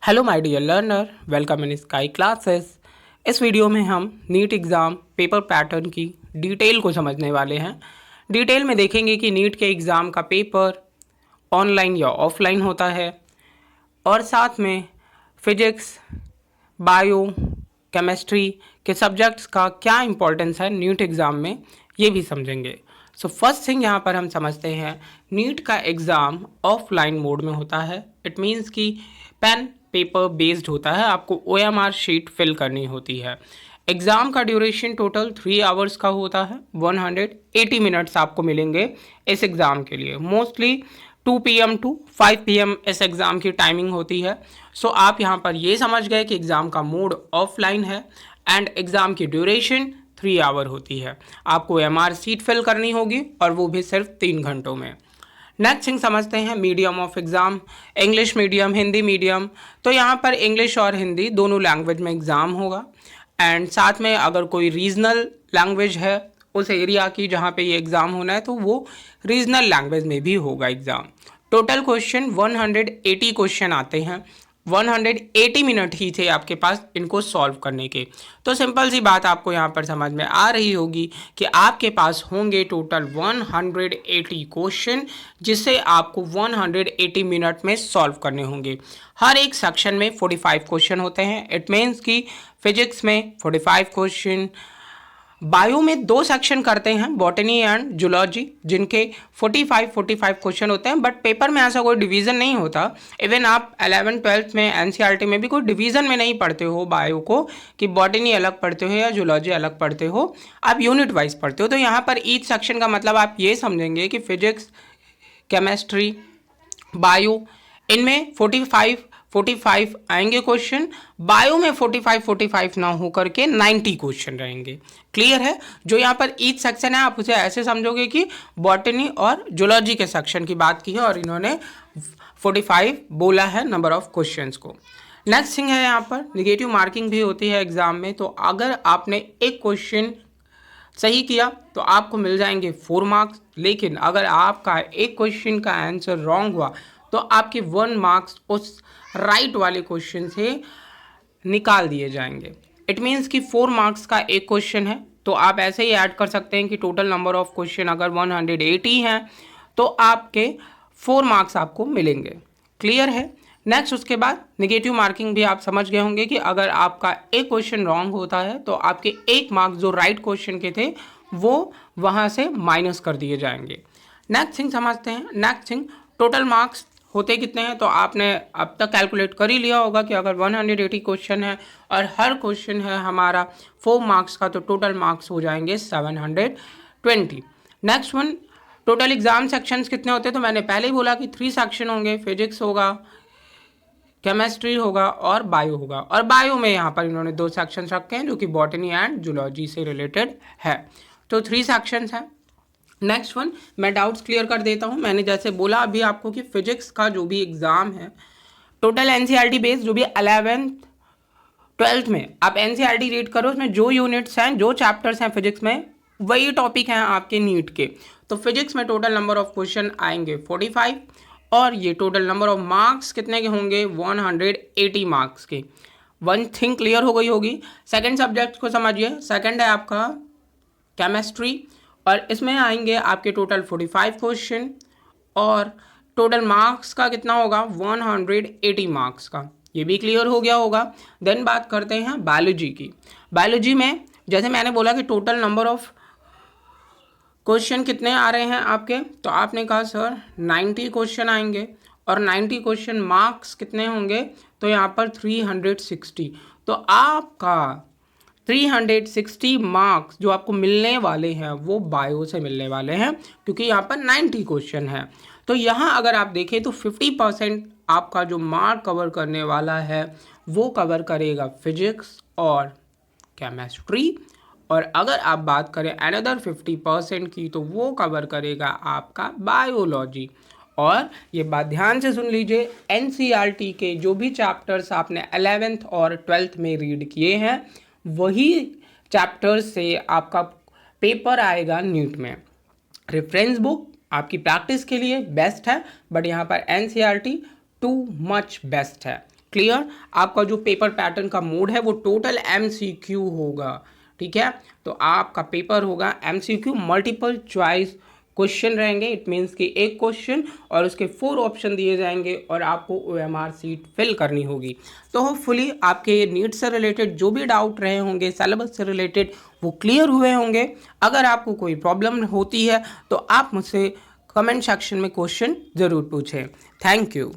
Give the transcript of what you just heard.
Hello my dear learner, welcome in sky classes. इस video में हम नीट एग्ज़ाम पेपर पैटर्न की detail को समझने वाले हैं। डिटेल में देखेंगे कि नीट के एग्ज़ाम का पेपर ऑनलाइन या ऑफलाइन होता है, और साथ में फिजिक्स, बायो, केमिस्ट्री के सब्जेक्ट्स का क्या इंपॉर्टेंस है नीट एग्ज़ाम में, ये भी समझेंगे। सो फर्स्ट थिंग यहाँ पर हम समझते हैं, नीट का एग्ज़ाम ऑफलाइन मोड में होता है। इट मीन्स कि पेन पेपर बेस्ड होता है, आपको OMR शीट फिल करनी होती है। एग्ज़ाम का ड्यूरेशन टोटल 3 आवर्स का होता है। 180 मिनट्स आपको मिलेंगे इस एग्ज़ाम के लिए। मोस्टली 2 PM टू 5 PM इस एग्ज़ाम की टाइमिंग होती है। सो आप यहाँ पर ये समझ गए कि एग्ज़ाम का मोड ऑफलाइन है एंड एग्ज़ाम की ड्यूरेशन 3 आवर होती है। आपको MR सीट फिल करनी होगी और वो भी सिर्फ 3 घंटों में। नेक्स्ट थिंग समझते हैं, medium of exam, English medium, Hindi medium. तो यहाँ पर इंग्लिश और हिंदी दोनों लैंग्वेज में एग्ज़ाम होगा, एंड साथ में अगर कोई रीजनल लैंग्वेज है उस एरिया की जहाँ पे ये एग्ज़ाम होना है, तो वो रीजनल लैंग्वेज में भी होगा एग्ज़ाम। टोटल क्वेश्चन 180 क्वेश्चन आते हैं। 180 मिनट ही थे आपके पास इनको सॉल्व करने के। तो सिंपल सी बात आपको यहाँ पर समझ में आ रही होगी कि आपके पास होंगे टोटल 180 क्वेश्चन, जिसे आपको 180 मिनट में सॉल्व करने होंगे। हर एक सेक्शन में 45 क्वेश्चन होते हैं। इट मीन्स कि फिजिक्स में 45 क्वेश्चन, बायो में 2 सेक्शन करते हैं, बॉटनी एंड जूलॉजी, जिनके 45 क्वेश्चन होते हैं। बट पेपर में ऐसा कोई डिवीज़न नहीं होता। इवन आप 11th-12th में NCERT में भी कोई डिवीज़न में नहीं पढ़ते हो बायो को, कि बॉटनी अलग पढ़ते हो या जूलॉजी अलग पढ़ते हो, आप यूनिट वाइज पढ़ते हो। तो यहाँ पर ईच सेक्शन का मतलब आप ये समझेंगे कि फिजिक्स, केमिस्ट्री, बायो, इनमें 45 आएंगे क्वेश्चन। बायो में 45 ना होकर के 90 क्वेश्चन रहेंगे। क्लियर है? जो यहाँ पर ईच सेक्शन है, आप उसे ऐसे समझोगे कि बॉटनी और जूलॉजी के सेक्शन की बात की है और इन्होंने 45 बोला है नंबर ऑफ क्वेश्चंस को। नेक्स्ट थिंग है, यहाँ पर निगेटिव मार्किंग भी होती है एग्जाम में। तो अगर आपने एक क्वेश्चन सही किया तो आपको मिल जाएंगे 4 मार्क्स, लेकिन अगर आपका एक क्वेश्चन का आंसर रॉन्ग हुआ तो आपके 1 मार्क्स उस राइट वाले क्वेश्चन से निकाल दिए जाएंगे। इट मीन्स कि 4 मार्क्स का एक क्वेश्चन है, तो आप ऐसे ही ऐड कर सकते हैं कि टोटल नंबर ऑफ क्वेश्चन अगर 180 हैं तो आपके 4 मार्क्स आपको मिलेंगे। क्लियर है? नेक्स्ट उसके बाद निगेटिव मार्किंग भी आप समझ गए होंगे कि अगर आपका एक क्वेश्चन रॉन्ग होता है तो आपके 1 मार्क्स जो राइट क्वेश्चन के थे वो वहाँ से माइनस कर दिए जाएंगे। नेक्स्ट थिंग समझते हैं। नेक्स्ट थिंग, टोटल मार्क्स होते कितने हैं, तो आपने अब तक कैलकुलेट कर ही लिया होगा कि अगर 180 क्वेश्चन है और हर क्वेश्चन है हमारा 4 मार्क्स का, तो टोटल मार्क्स हो जाएंगे 720। Next one, total exam sections कितने होते हैं, तो मैंने पहले ही बोला कि 3 सेक्शन होंगे, फिजिक्स होगा, केमिस्ट्री होगा और बायो होगा। और बायो में यहाँ पर इन्होंने 2 सेक्शंस रखे हैं जो कि बॉटनी एंड जूलॉजी से रिलेटेड है। तो 3 सेक्शंस हैं। नेक्स्ट वन, मैं डाउट्स क्लियर कर देता हूँ। मैंने जैसे बोला अभी आपको कि फिजिक्स का जो भी एग्ज़ाम है टोटल NCERT बेस्ड, जो भी 11th-12th में आप NCERT रीड करो, उसमें जो यूनिट्स हैं, जो चैप्टर्स हैं फिजिक्स में, वही टॉपिक हैं आपके नीट के। तो फिजिक्स में टोटल नंबर ऑफ क्वेश्चन आएंगे 45, और ये टोटल नंबर ऑफ मार्क्स कितने के होंगे, 180 मार्क्स के। वन थिंग क्लियर हो गई होगी। सेकेंड सब्जेक्ट को समझिए। सेकेंड है आपका केमिस्ट्री, और इसमें आएंगे आपके टोटल 45 क्वेश्चन, और टोटल मार्क्स का कितना होगा, 180 मार्क्स का। ये भी क्लियर हो गया होगा। देन बात करते हैं बायोलॉजी की। बायोलॉजी में जैसे मैंने बोला कि टोटल नंबर ऑफ क्वेश्चन कितने आ रहे हैं आपके, तो आपने कहा सर 90 क्वेश्चन आएंगे, और 90 क्वेश्चन मार्क्स कितने होंगे, तो यहाँ पर 360। तो आपका 360 मार्क्स जो आपको मिलने वाले हैं वो बायो से मिलने वाले हैं, क्योंकि यहाँ पर 90 क्वेश्चन है। तो यहाँ अगर आप देखें तो 50% आपका जो मार्क कवर करने वाला है वो कवर करेगा फिजिक्स और केमिस्ट्री, और अगर आप बात करें अनदर 50% की तो वो कवर करेगा आपका बायोलॉजी। और ये बात ध्यान से सुन लीजिए, NCERT के जो भी चैप्टर्स आपने 11th और 12th में रीड किए हैं वही चैप्टर्स से आपका पेपर आएगा नीट में। रेफरेंस बुक आपकी प्रैक्टिस के लिए बेस्ट है, बट यहाँ पर NCERT टू मच बेस्ट है। क्लियर। आपका जो पेपर पैटर्न का मोड है वो टोटल MCQ होगा, ठीक है। तो आपका पेपर होगा MCQ, मल्टीपल चॉइस क्वेश्चन रहेंगे। इट मीन्स कि एक क्वेश्चन और उसके 4 ऑप्शन दिए जाएंगे और आपको OMR सीट फिल करनी होगी। तो होपफुली आपके नीट से रिलेटेड जो भी डाउट रहे होंगे, सिलेबस से रिलेटेड, वो क्लियर हुए होंगे। अगर आपको कोई प्रॉब्लम होती है तो आप मुझसे कमेंट सेक्शन में क्वेश्चन ज़रूर पूछें। Thank you.